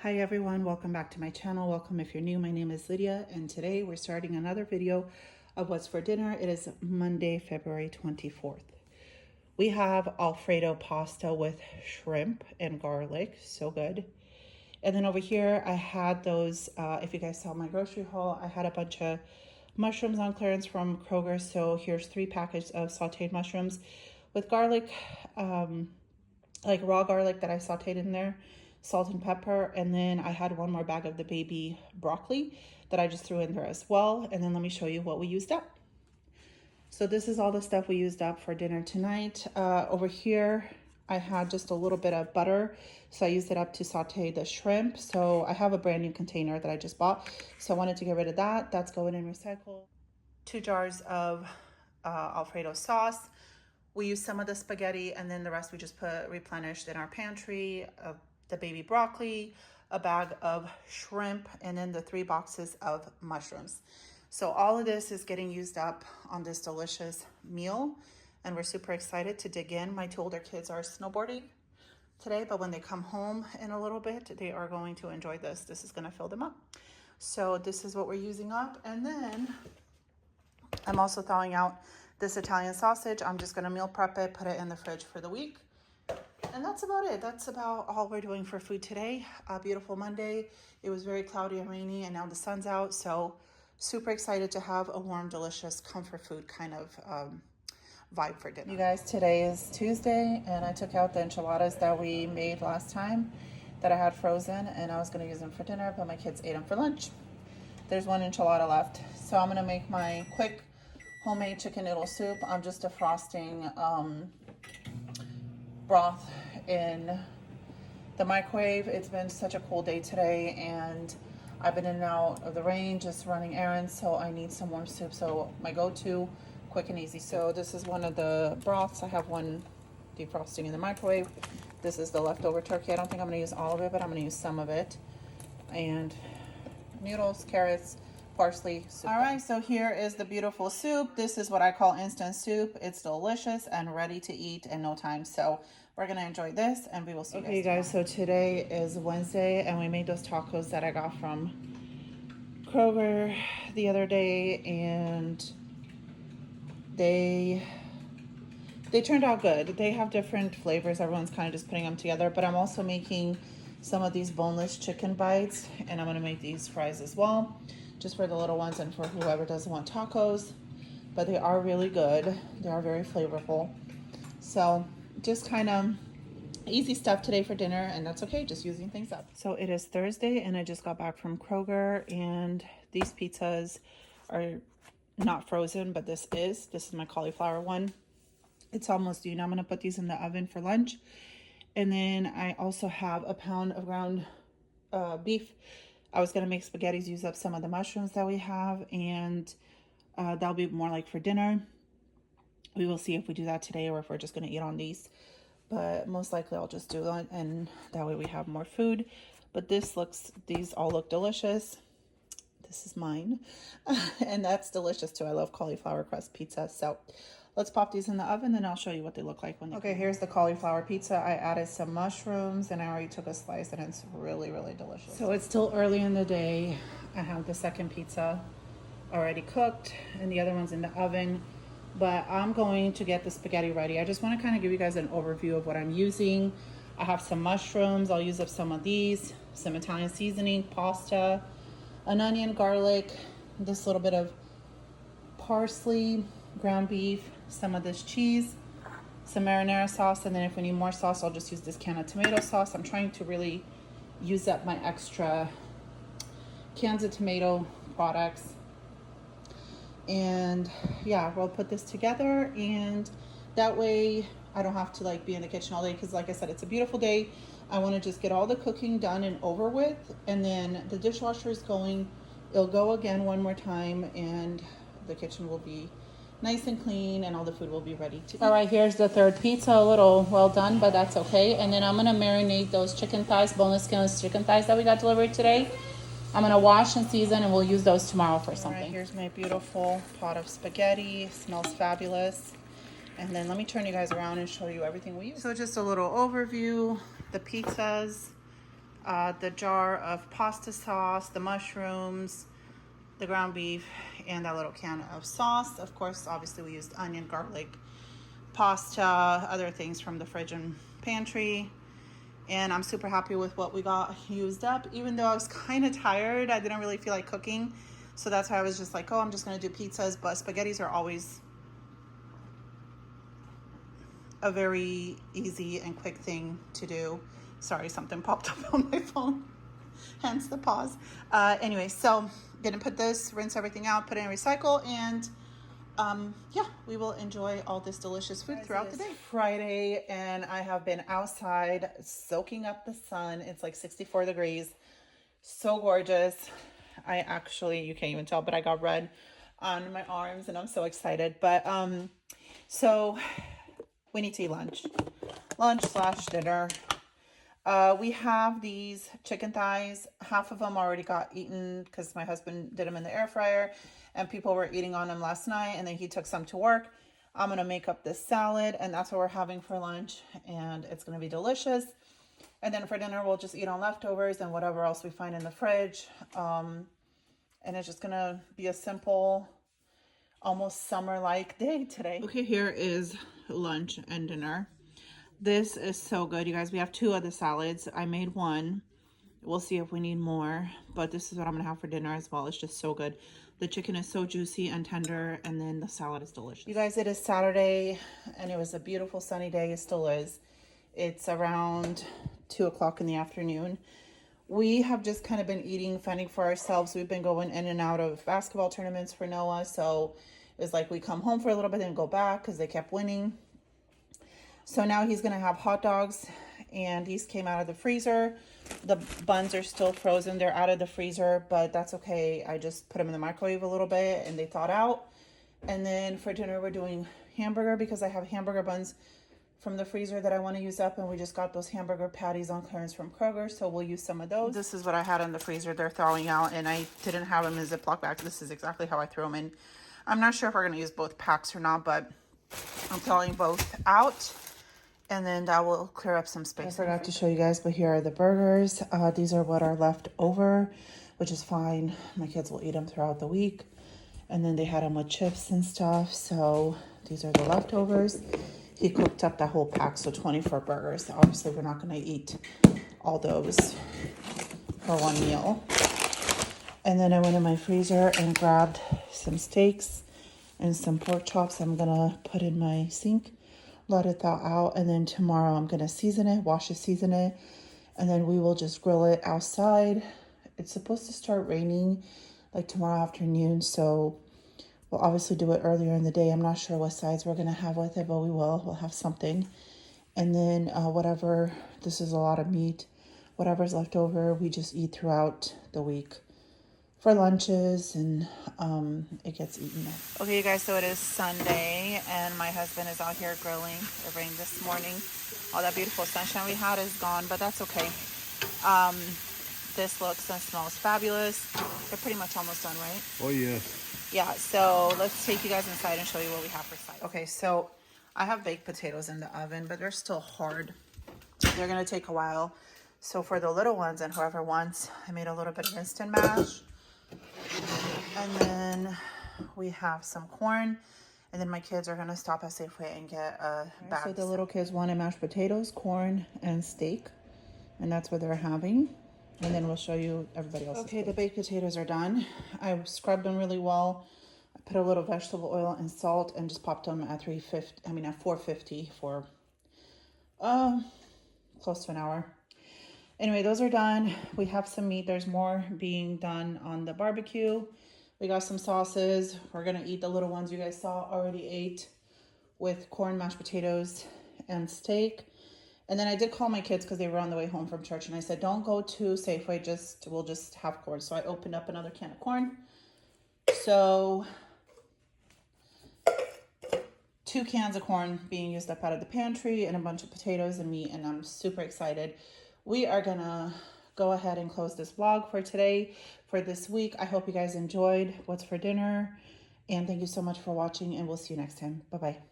Hi everyone, welcome back to my channel. Welcome if you're new. My name is Lydia and today we're starting another video of what's for dinner. It is Monday, February 24th. We have Alfredo pasta with shrimp and garlic, so good. And then over here I had those, if you guys saw my grocery haul, I had a bunch of mushrooms on clearance from Kroger. So here's 3 packets of sauteed mushrooms with garlic, like raw garlic that I sauteed in there, salt and pepper, and then I had one more bag of the baby broccoli that I just threw in there as well. And then let me show you what we used up. So this is all the stuff we used up for dinner tonight. Over here I had just a little bit of butter, so I used it up to saute the shrimp. So I have a brand new container that I just bought, so I wanted to get rid of that. That's going in recycle. 2 jars of Alfredo sauce. We used some of the spaghetti and then the rest we just replenished in our pantry. The baby broccoli, a bag of shrimp, and then the 3 boxes of mushrooms. So all of this is getting used up on this delicious meal, and we're super excited to dig in. My 2 older kids are snowboarding today, but when they come home in a little bit, they are going to enjoy this. This is going to fill them up. So this is what we're using up, and then I'm also thawing out this Italian sausage. I'm just going to meal prep it, put it in the fridge for the week. And that's about it. That's about all we're doing for food today. A beautiful Monday. It was very cloudy and rainy, and now the sun's out. So super excited to have a warm, delicious comfort food kind of vibe for dinner. You guys, today is Tuesday, and I took out the enchiladas that we made last time that I had frozen, and I was going to use them for dinner, but my kids ate them for lunch. There's 1 enchilada left. So I'm going to make my quick homemade chicken noodle soup. I'm just defrosting broth in the microwave. It's been such a cool day today, and I've been in and out of the rain just running errands, so I need some warm soup. So my go-to quick and easy. So this is one of the broths. I have one defrosting in the microwave. This is the leftover turkey. I don't think I'm going to use all of it, but I'm going to use some of it. And noodles, carrots, parsley soup. All right, so here is the beautiful soup. This is what I call instant soup. It's delicious and ready to eat in no time. So we're gonna enjoy this, and we will see you guys. Okay, guys, so today is Wednesday, and we made those tacos that I got from Kroger the other day, and they turned out good. They have different flavors. Everyone's kind of just putting them together, but I'm also making some of these boneless chicken bites, and I'm gonna make these fries as well, just for the little ones and for whoever doesn't want tacos. But they are really good. They are very flavorful. So just kind of easy stuff today for dinner, and that's okay, just using things up. So it is Thursday, and I just got back from Kroger, and these pizzas are not frozen, but this is my cauliflower one. It's almost due. Now I'm going to put these in the oven for lunch. And then I also have a pound of ground beef. I was going to make spaghettis, use up some of the mushrooms that we have, and that'll be more like for dinner. We will see if we do that today or if we're just going to eat on these. But most likely I'll just do that, and that way we have more food. But these all look delicious. This is mine. And that's delicious too. I love cauliflower crust pizza. So let's pop these in the oven, and I'll show you what they look like when they come. Here's the cauliflower pizza. I added some mushrooms, and I already took a slice, and it's really, really delicious. So it's still early in the day. I have the second pizza already cooked, and the other one's in the oven. But I'm going to get the spaghetti ready. I just want to kind of give you guys an overview of what I'm using. I have some mushrooms. I'll use up some of these, some Italian seasoning, pasta, an onion, garlic, this little bit of parsley, ground beef, some of this cheese, some marinara sauce, and then if we need more sauce, I'll just use this can of tomato sauce. I'm trying to really use up my extra cans of tomato products. And yeah, we'll put this together, and that way I don't have to like be in the kitchen all day, because like I said, it's a beautiful day. I want to just get all the cooking done and over with, and then the dishwasher is going. It'll go again one more time, and the kitchen will be nice and clean, and all the food will be ready to eat. All right, here's the third pizza. A little well done, but that's okay. And then I'm gonna marinate those chicken thighs, boneless skinless chicken thighs that we got delivered today. I'm gonna wash and season, and we'll use those tomorrow for something. All right, here's my beautiful pot of spaghetti. It smells fabulous. And then let me turn you guys around and show you everything we use. So just a little overview. The pizzas, the jar of pasta sauce, the mushrooms, the ground beef, and that little can of sauce. Of course, obviously we used onion, garlic, pasta, other things from the fridge and pantry. And I'm super happy with what we got used up. Even though I was kind of tired, I didn't really feel like cooking. So that's why I was just like, oh, I'm just going to do pizzas. But spaghettis are always a very easy and quick thing to do. Sorry, something popped up on my phone. Hence the pause. Anyway, so gonna put this, rinse everything out, put it in recycle, and yeah, we will enjoy all this delicious food throughout the day. Friday, and I have been outside soaking up the sun. It's like 64 degrees. So gorgeous. I actually, you can't even tell, but I got red on my arms and I'm so excited. But so we need to eat lunch/dinner. We have these chicken thighs. Half of them already got eaten because my husband did them in the air fryer and people were eating on them last night, and then he took some to work. I'm going to make up this salad, and that's what we're having for lunch, and it's going to be delicious. And then for dinner, we'll just eat on leftovers and whatever else we find in the fridge. And it's just going to be a simple, almost summer-like day today. Okay, here is lunch and dinner. This is so good, you guys. We have two other salads. I made one. We'll see if we need more, but this is what I'm gonna have for dinner as well. It's just so good. The chicken is so juicy and tender, and then the salad is delicious. You guys, it is Saturday, and it was a beautiful sunny day. It still is. It's around 2 o'clock in the afternoon. We have just kind of been eating, fending for ourselves. We've been going in and out of basketball tournaments for Noah, so it's like we come home for a little bit and go back because they kept winning. So now he's gonna have hot dogs, and these came out of the freezer. The buns are still frozen. They're out of the freezer, but that's okay. I just put them in the microwave a little bit and they thawed out. And then for dinner, we're doing hamburger because I have hamburger buns from the freezer that I want to use up, and we just got those hamburger patties on clearance from Kroger, so we'll use some of those. This is what I had in the freezer. They're thawing out, and I didn't have them in a Ziploc bag. This is exactly how I threw them in. I'm not sure if we're going to use both packs or not, but I'm thawing both out. And then that will clear up some space. I forgot to show you guys, but here are the burgers. These are what are left over, which is fine. My kids will eat them throughout the week. And then they had them with chips and stuff. So these are the leftovers. He cooked up that whole pack, so 24 burgers. Obviously, we're not going to eat all those for one meal. And then I went in my freezer and grabbed some steaks and some pork chops. I'm going to put in my sink. Let it thaw out, and then tomorrow I'm gonna season it, wash it, season it, and then we will just grill it outside. It's supposed to start raining like tomorrow afternoon, so we'll obviously do it earlier in the day. I'm not sure what sides we're gonna have with it, but we'll have something. And then whatever, this is a lot of meat, whatever's left over, we just eat throughout the week for lunches, and it gets eaten up. Okay, you guys, so it is Sunday, and my husband is out here grilling. It rained this morning. All that beautiful sunshine we had is gone, but that's okay. This looks and smells fabulous. They're pretty much almost done, right? Oh, yeah. Yeah, so let's take you guys inside and show you what we have for sides. Okay, so I have baked potatoes in the oven, but they're still hard. They're gonna take a while. So for the little ones and whoever wants, I made a little bit of instant mash. And then we have some corn, and then my kids are gonna stop at Safeway and get a bag. So the little kids wanted mashed potatoes, corn, and steak, and that's what they're having. And then we'll show you everybody else. Okay, the baked potatoes are done. I scrubbed them really well. I put a little vegetable oil and salt and just popped them at 450 for close to an hour. Anyway, those are done. We have some meat. There's more being done on the barbecue. We got some sauces. We're going to eat the little ones you guys saw already ate with corn, mashed potatoes, and steak. And then I did call my kids because they were on the way home from church. And I said, don't go to Safeway. We'll just have corn. So I opened up another can of corn. So 2 cans of corn being used up out of the pantry, and a bunch of potatoes and meat. And I'm super excited. We are gonna go ahead and close this vlog for today, for this week. I hope you guys enjoyed what's for dinner, and thank you so much for watching, and we'll see you next time. Bye-bye.